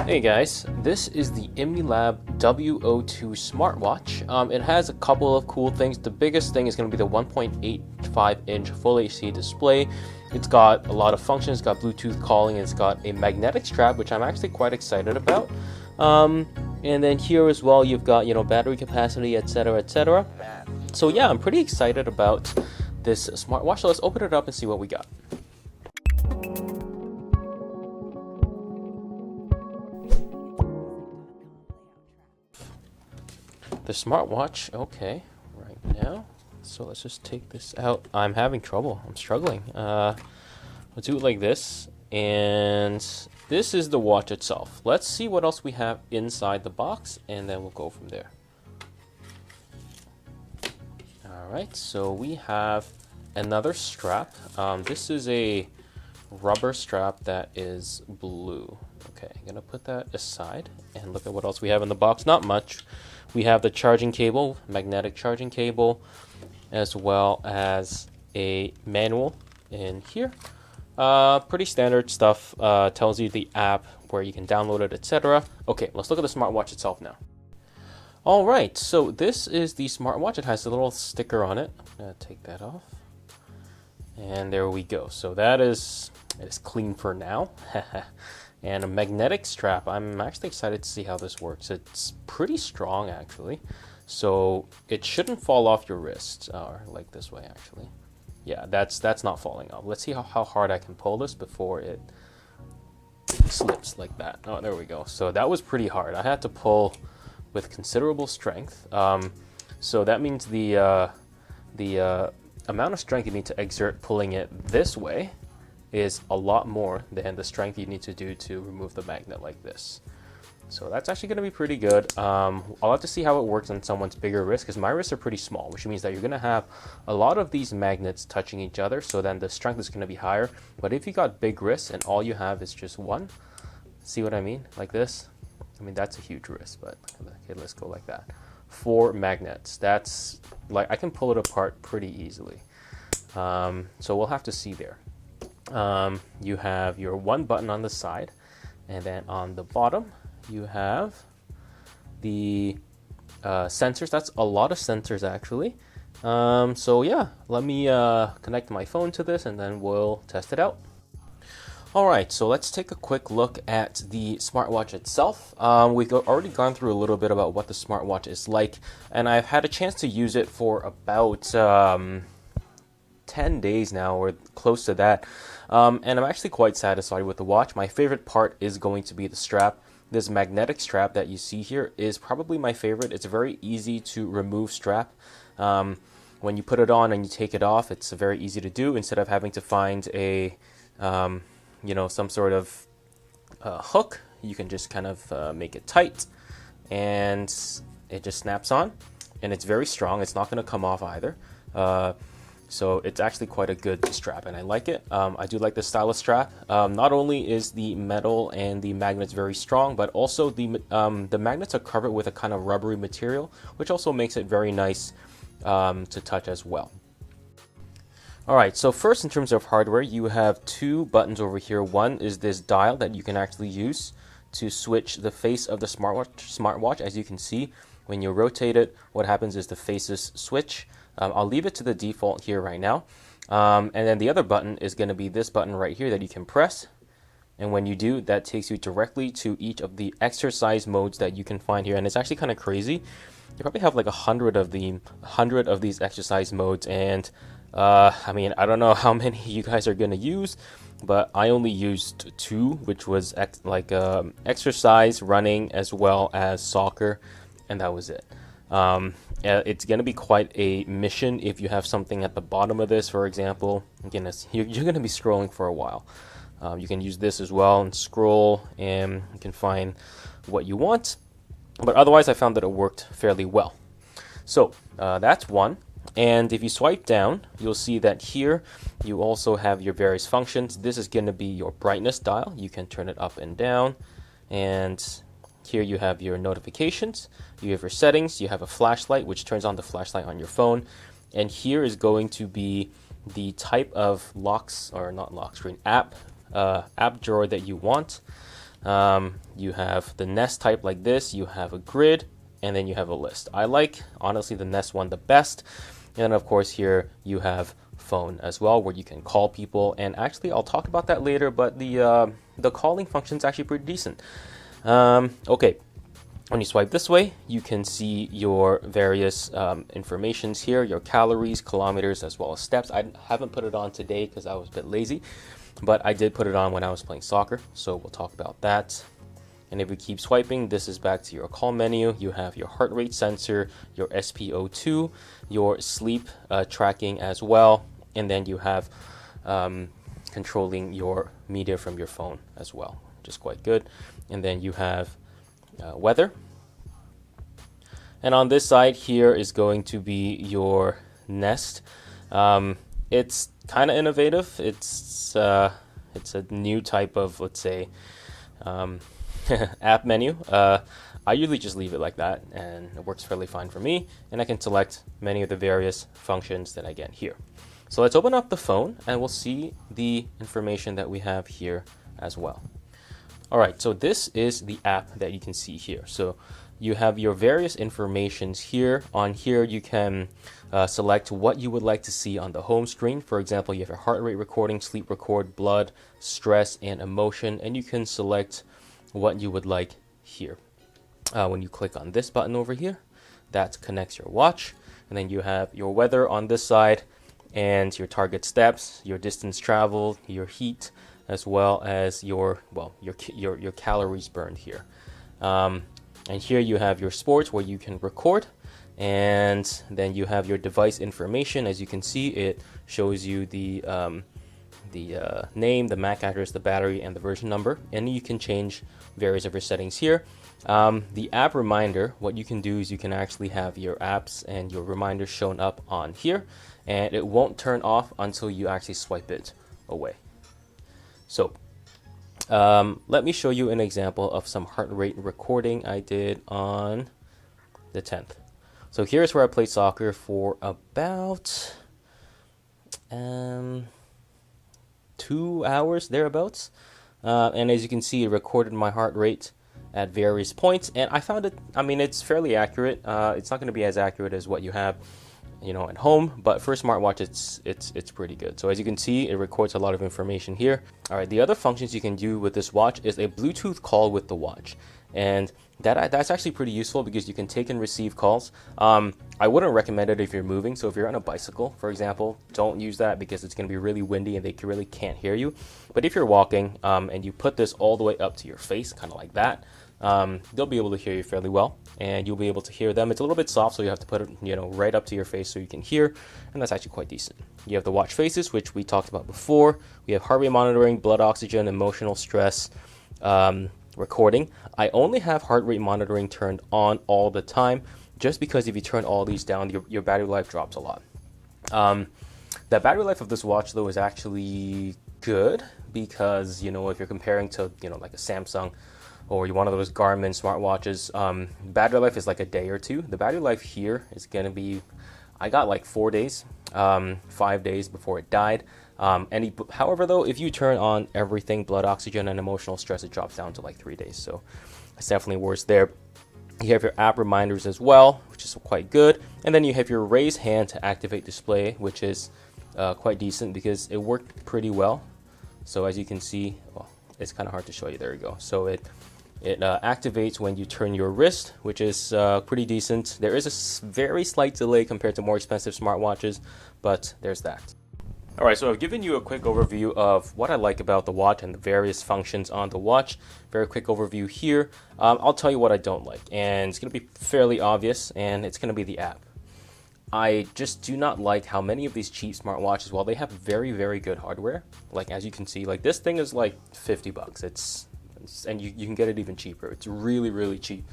Hey guys, this is the Imilab W02 Smartwatch. It has a couple of cool things. The biggest thing is going to be the 1.85-inch Full HD display. It's got a lot of functions. It's got Bluetooth calling. It's got a magnetic strap, which I'm actually quite excited about. And then here as well, you've got battery capacity, etc., etc. So yeah, I'm pretty excited about this smartwatch. So let's open it up and see what we got. The smartwatch, okay, right now. So let's just take this out. I'm having trouble. I'm struggling. Let's do it like this. And this is the watch itself. Let's see what else we have inside the box, and then we'll go from there. All right, so we have another strap. This is a rubber strap that is blue. Okay, I'm gonna put that aside and look at what else we have in the box. Not much. We have the charging cable, magnetic charging cable, as well as a manual in here. Pretty standard stuff. Tells you the app, where you can download it, etc. Okay, let's look at the smartwatch itself now. All right, so this is the smartwatch. It has a little sticker on it. I'm gonna take that off, and there we go. So it is clean for now. And a magnetic strap. I'm actually excited to see how this works. It's pretty strong, actually. So it shouldn't fall off your wrist, or like this way, actually. Yeah, that's not falling off. Let's see how hard I can pull this before it slips like that. Oh, there we go. So that was pretty hard. I had to pull with considerable strength. So that means the amount of strength you need to exert pulling it this way is a lot more than the strength you need to do to remove the magnet like this. So that's actually going to be pretty good. I'll have to see how it works on someone's bigger wrist, because my wrists are pretty small, which means that you're going to have a lot of these magnets touching each other, so then the strength is going to be higher. But if you got big wrists and all you have is just one, see what I mean? Like this? I mean, that's a huge wrist, but okay, let's go like that. 4 magnets. That's like, I can pull it apart pretty easily. So we'll have to see there. You have your one button on the side, and then on the bottom you have the sensors. That's a lot of sensors, actually. So yeah, let me connect my phone to this, and then we'll test it out. Alright, so let's take a quick look at the smartwatch itself. We've already gone through a little bit about what the smartwatch is like, and I've had a chance to use it for about 10 days now, or close to that. And I'm actually quite satisfied with the watch. My favorite part is going to be the strap. This magnetic strap that you see here is probably my favorite. It's a very easy to remove strap. When you put it on and you take it off, it's very easy to do. Instead of having to find a some sort of hook, you can just kind of make it tight, and it just snaps on, and it's very strong. It's not going to come off either. So it's actually quite a good strap, and I like it. I do like the stylus strap. Not only is the metal and the magnets very strong, but also the magnets are covered with a kind of rubbery material, which also makes it very nice to touch as well. Alright, so first, in terms of hardware, you have 2 buttons over here. One is this dial that you can actually use to switch the face of the smartwatch. As you can see, when you rotate it, what happens is the faces switch. I'll leave it to the default here right now. And then the other button is going to be this button right here that you can press. And when you do, that takes you directly to each of the exercise modes that you can find here. And it's actually kind of crazy. You probably have like 100 of these exercise modes. And I mean, I don't know how many you guys are going to use, but I only used 2, which was exercise, running, as well as soccer. And that was it. It's going to be quite a mission if you have something at the bottom of this, for example. Again, you're going to be scrolling for a while. You can use this as well and scroll, and you can find what you want. But otherwise, I found that it worked fairly well. So that's one. And if you swipe down, you'll see that here you also have your various functions. This is going to be your brightness dial. You can turn it up and down, and here you have your notifications, you have your settings, you have a flashlight, which turns on the flashlight on your phone, and here is going to be the type of app drawer that you want. You have the Nest type like this, you have a grid, and then you have a list. I like, honestly, the Nest one the best. And of course here you have phone as well, where you can call people. And actually, I'll talk about that later, but the calling function is actually pretty decent. Okay. When you swipe this way, you can see your various informations here, your calories, kilometers, as well as steps. I haven't put it on today because I was a bit lazy, but I did put it on when I was playing soccer, so we'll talk about that. And if we keep swiping, this is back to your call menu. You have your heart rate sensor, your SpO2, your sleep tracking as well, and then you have controlling your media from your phone as well, which is quite good. And then you have weather, and on this side here is going to be your Nest. It's kind of innovative. It's a new type of, let's say, app menu. I usually just leave it like that, and it works fairly fine for me, and I can select many of the various functions that I get here. So let's open up the phone and we'll see the information that we have here as well. All right, so this is the app that you can see here. So you have your various informations here. On here, you can select what you would like to see on the home screen. For example, you have your heart rate recording, sleep record, blood, stress, and emotion, and you can select what you would like here. When you click on this button over here, that connects your watch, and then you have your weather on this side, and your target steps, your distance traveled, your heat, as well as your calories burned here. And here you have your sports where you can record, and then you have your device information. As you can see, it shows you the name, the MAC address, the battery, and the version number, and you can change various of your settings here. The app reminder, what you can do is you can actually have your apps and your reminders shown up on here, and it won't turn off until you actually swipe it away. So let me show you an example of some heart rate recording I did on the 10th. So here's where I played soccer for about 2 hours thereabouts, and as you can see, it recorded my heart rate at various points, and I found it, I mean, it's fairly accurate. It's not going to be as accurate as what you have, you know, at home, but for a smartwatch, it's pretty good. So as you can see, it records a lot of information here. All right, the other functions you can do with this watch is a Bluetooth call with the watch, and that's actually pretty useful because you can take and receive calls. I wouldn't recommend it if you're moving. So if you're on a bicycle, for example, don't use that because it's going to be really windy and they really can't hear you. But if you're walking and you put this all the way up to your face, kind of like that, they'll be able to hear you fairly well, and you'll be able to hear them. It's a little bit soft, so you have to put it, you know, right up to your face so you can hear, and that's actually quite decent. You have the watch faces, which we talked about before. We have heart rate monitoring, blood oxygen, emotional stress, recording. I only have heart rate monitoring turned on all the time, just because if you turn all these down, your battery life drops a lot. The battery life of this watch, though, is actually good because, you know, if you're comparing to, you know, like a Samsung or one of those Garmin smartwatches, battery life is like a day or two. The battery life here is going to be, I got like 4 days, 5 days before it died. However, though, if you turn on everything, blood oxygen and emotional stress, it drops down to like 3 days. So it's definitely worse there. You have your app reminders as well, which is quite good. And then you have your raise hand to activate display, which is quite decent because it worked pretty well. So as you can see, well, it's kind of hard to show you. There you go. So it activates when you turn your wrist, which is pretty decent. There is a very slight delay compared to more expensive smartwatches, but there's that. All right, so I've given you a quick overview of what I like about the watch and the various functions on the watch. Very quick overview here. I'll tell you what I don't like, and it's going to be fairly obvious, and it's going to be the app. I just do not like how many of these cheap smartwatches, while they have very, very good hardware, like as you can see, like this thing is like $50. And you can get it even cheaper. It's really, really cheap.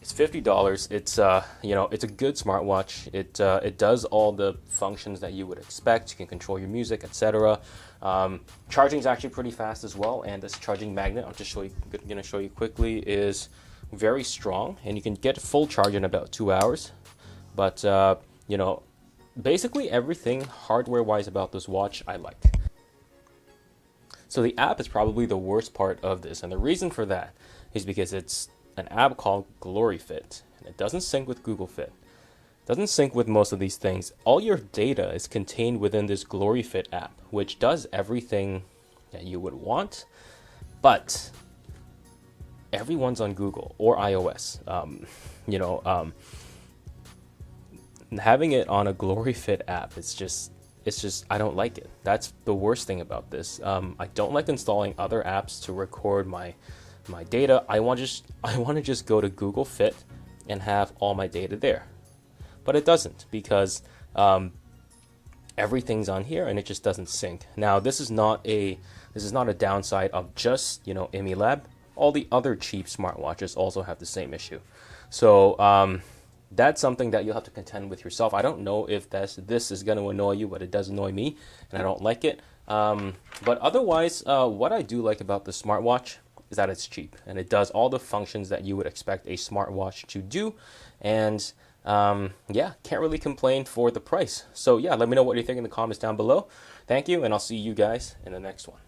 It's $50. It's you know, it's a good smartwatch. It does all the functions that you would expect. You can control your music, etc. Charging is actually pretty fast as well, and this charging magnet, I'm just gonna show you quickly, is very strong, and you can get full charge in about 2 hours. But you know, basically everything hardware-wise about this watch I like. So the app is probably the worst part of this, and the reason for that is because it's an app called GloryFit, and it doesn't sync with Google Fit. It doesn't sync with most of these things. All your data is contained within this GloryFit app, which does everything that you would want, but everyone's on Google or iOS. Having it on a GloryFit app, it's just I don't like it. That's the worst thing about this. I don't like installing other apps to record my data. I want to just go to Google Fit and have all my data there, but it doesn't because everything's on here and it just doesn't sync. Now this is not a downside of just Imilab. All the other cheap smartwatches also have the same issue. So that's something that you'll have to contend with yourself. I don't know if this is going to annoy you, but it does annoy me, and I don't like it. But otherwise, what I do like about the smartwatch is that it's cheap, and it does all the functions that you would expect a smartwatch to do. And yeah, can't really complain for the price. So yeah, let me know what you think in the comments down below. Thank you, and I'll see you guys in the next one.